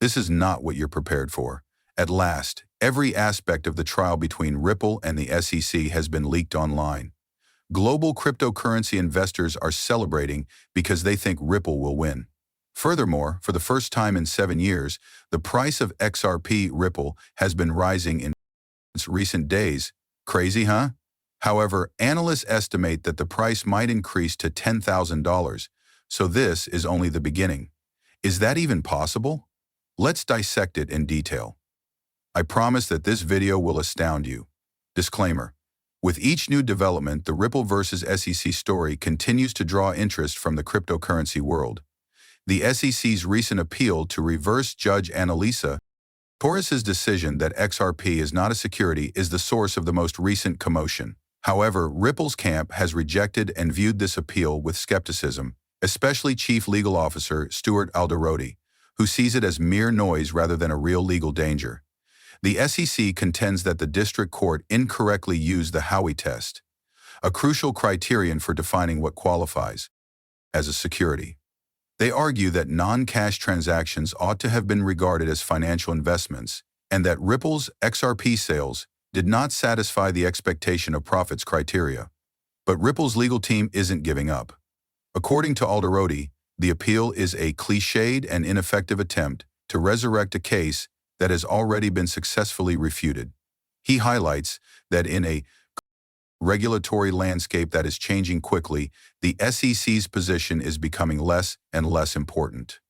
This is not what you're prepared for. At last, every aspect of the trial between Ripple and the SEC has been leaked online. Global cryptocurrency investors are celebrating because they think Ripple will win. Furthermore, for the first time in 7 years, the price of xrp+ripple has been rising in recent days. Crazy, huh? However, analysts estimate that the price might increase to $10,000, so this is only the beginning. Is that even possible? Let's dissect it in detail. I promise that this video will astound you. Disclaimer. With each new development, the Ripple versus SEC story continues to draw interest from the cryptocurrency world. The SEC's recent appeal to reverse Judge Annalisa Torres's decision that XRP is not a security is the source of the most recent commotion. However, Ripple's camp has rejected and viewed this appeal with skepticism, especially Chief Legal Officer Stuart Alderodi, who sees it as mere noise rather than a real legal danger. The SEC contends that the district court incorrectly used the Howey test, a crucial criterion for defining what qualifies as a security. They argue that non-cash transactions ought to have been regarded as financial investments, and that Ripple's XRP sales did not satisfy the expectation of profits criteria. But Ripple's legal team isn't giving up. According to Alderodi, the appeal is a cliched and ineffective attempt to resurrect a case that has already been successfully refuted. He highlights that in a regulatory landscape that is changing quickly, the SEC's position is becoming less and less important.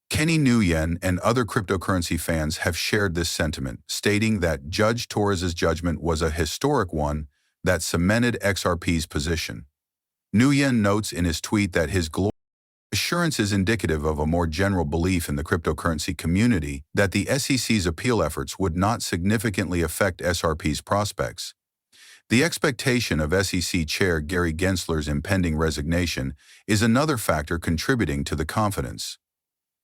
Kenny Nguyen and other cryptocurrency fans have shared this sentiment, stating that Judge Torres's judgment was a historic one that cemented XRP's position. Nguyen notes in his tweet that his assurance is indicative of a more general belief in the cryptocurrency community that the SEC's appeal efforts would not significantly affect XRP's prospects. The expectation of SEC Chair Gary Gensler's impending resignation is another factor contributing to the confidence.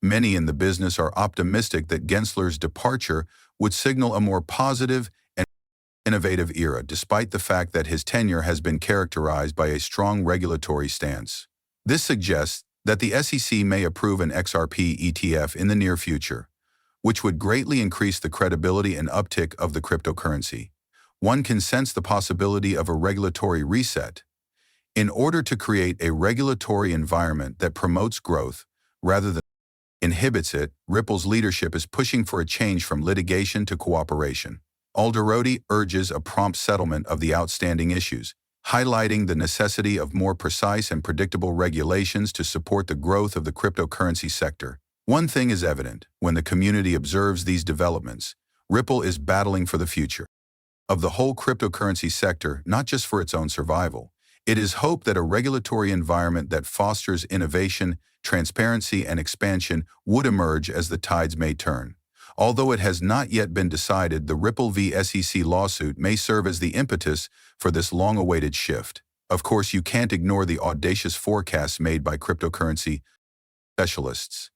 Many in the business are optimistic that Gensler's departure would signal a more positive and innovative era, despite the fact that his tenure has been characterized by a strong regulatory stance. This suggests that the SEC may approve an XRP ETF in the near future, which would greatly increase the credibility and uptick of the cryptocurrency. One can sense the possibility of a regulatory reset. In order to create a regulatory environment that promotes growth rather than inhibits it, Ripple's leadership is pushing for a change from litigation to cooperation. Alderodi urges a prompt settlement of the outstanding issues, highlighting the necessity of more precise and predictable regulations to support the growth of the cryptocurrency sector. One thing is evident: when the community observes these developments, Ripple is battling for the future of the whole cryptocurrency sector, not just for its own survival. It is hoped that a regulatory environment that fosters innovation, transparency, and expansion would emerge as the tides may turn. Although it has not yet been decided, the Ripple v. SEC lawsuit may serve as the impetus for this long-awaited shift. Of course, you can't ignore the audacious forecasts made by cryptocurrency specialists.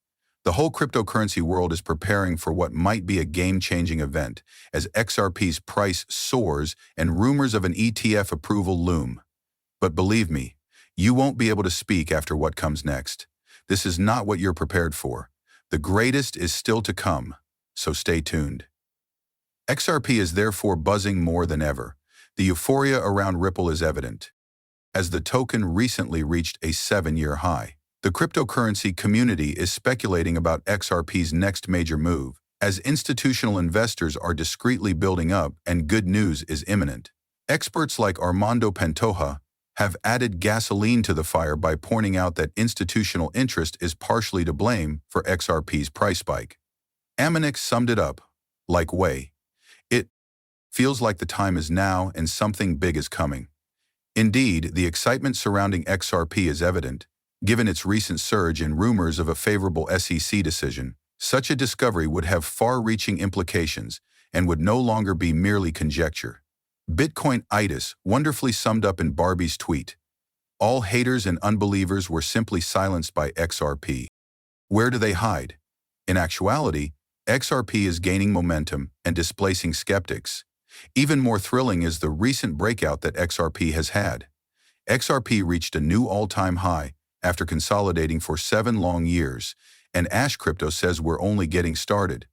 The whole cryptocurrency world is preparing for what might be a game-changing event as XRP's price soars and rumors of an ETF approval loom. But believe me, you won't be able to speak after what comes next. This is not what you're prepared for. The greatest is still to come, so stay tuned. XRP is therefore buzzing more than ever. The euphoria around Ripple is evident, as the token recently reached a 7-year high. The cryptocurrency community is speculating about XRP's next major move, as institutional investors are discreetly building up and good news is imminent. Experts like Armando Pantoja have added gasoline to the fire by pointing out that institutional interest is partially to blame for XRP's price spike. Aminix summed it up like way. It feels like the time is now and something big is coming. Indeed, the excitement surrounding XRP is evident. Given its recent surge and rumors of a favorable SEC decision, such a discovery would have far-reaching implications and would no longer be merely conjecture. Bitcoin-itis wonderfully summed up in Barbie's tweet. All haters and unbelievers were simply silenced by XRP. Where do they hide? In actuality, XRP is gaining momentum and displacing skeptics. Even more thrilling is the recent breakout that XRP has had. XRP reached a new all-time high after consolidating for 7 long years, and Ash Crypto says we're only getting started.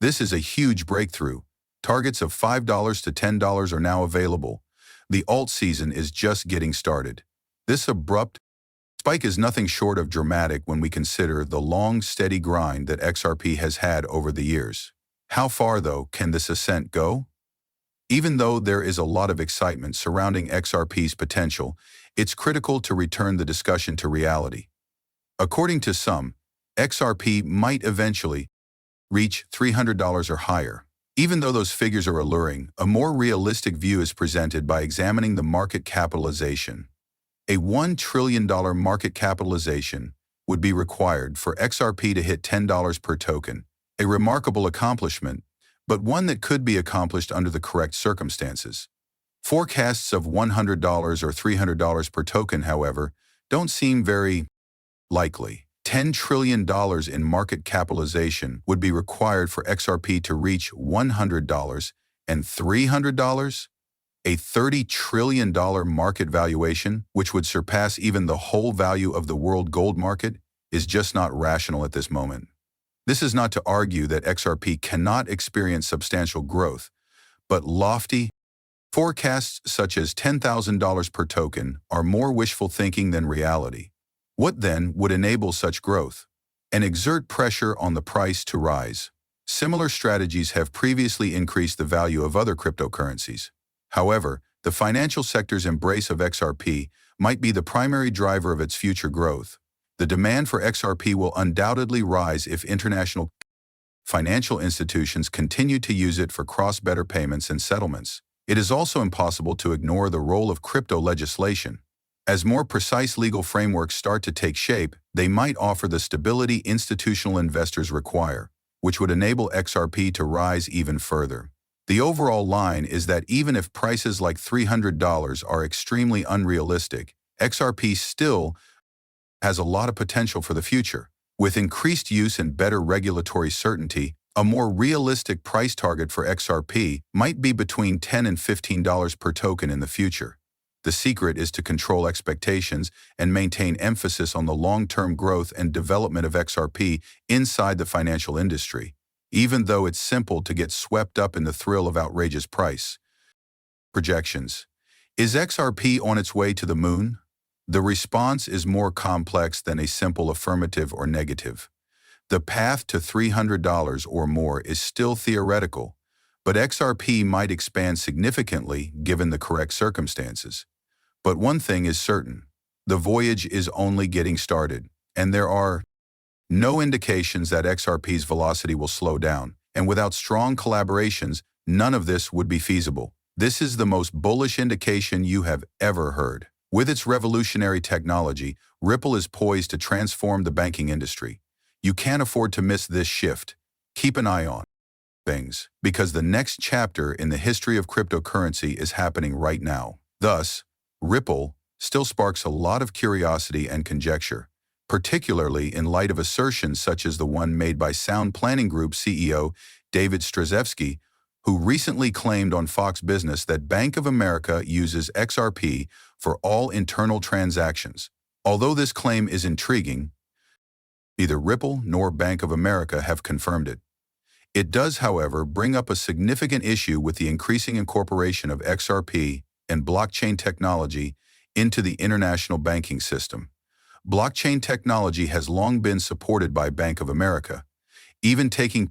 This is a huge breakthrough. Targets of $5 to $10 are now available. The alt season is just getting started. This abrupt spike is nothing short of dramatic when we consider the long, steady grind that XRP has had over the years. How far, though, can this ascent go? Even though there is a lot of excitement surrounding XRP's potential, it's critical to return the discussion to reality. According to some, XRP might eventually reach $300 or higher. Even though those figures are alluring, a more realistic view is presented by examining the market capitalization. A $1 trillion market capitalization would be required for XRP to hit $10 per token, a remarkable accomplishment, but one that could be accomplished under the correct circumstances. Forecasts of $100 or $300 per token, however, don't seem very likely. $10 trillion in market capitalization would be required for XRP to reach $100 and $300? A $30 trillion market valuation, which would surpass even the whole value of the world gold market, is just not rational at this moment. This is not to argue that XRP cannot experience substantial growth, but lofty forecasts such as $10,000 per token are more wishful thinking than reality. What then would enable such growth and exert pressure on the price to rise? Similar strategies have previously increased the value of other cryptocurrencies. However, the financial sector's embrace of XRP might be the primary driver of its future growth. The demand for XRP will undoubtedly rise if international financial institutions continue to use it for cross-border payments and settlements. It is also impossible to ignore the role of crypto legislation. As more precise legal frameworks start to take shape, they might offer the stability institutional investors require, which would enable XRP to rise even further. The overall line is that even if prices like $300 are extremely unrealistic, XRP still has a lot of potential for the future. With increased use and better regulatory certainty, a more realistic price target for XRP might be between $10 and $15 per token in the future. The secret is to control expectations and maintain emphasis on the long-term growth and development of XRP inside the financial industry, even though it's simple to get swept up in the thrill of outrageous price projections. Is XRP on its way to the moon? The response is more complex than a simple affirmative or negative. The path to $300 or more is still theoretical, but XRP might expand significantly given the correct circumstances. But one thing is certain, the voyage is only getting started, and there are no indications that XRP's velocity will slow down, and without strong collaborations, none of this would be feasible. This is the most bullish indication you have ever heard. With its revolutionary technology, Ripple is poised to transform the banking industry. You can't afford to miss this shift. Keep an eye on things, because the next chapter in the history of cryptocurrency is happening right now. Thus, Ripple still sparks a lot of curiosity and conjecture, particularly in light of assertions such as the one made by Sound Planning Group CEO David Strazewski, who recently claimed on Fox Business that Bank of America uses XRP for all internal transactions. Although this claim is intriguing, neither Ripple nor Bank of America have confirmed it. It does, however, bring up a significant issue with the increasing incorporation of XRP and blockchain technology into the international banking system. Blockchain technology has long been supported by Bank of America, even taking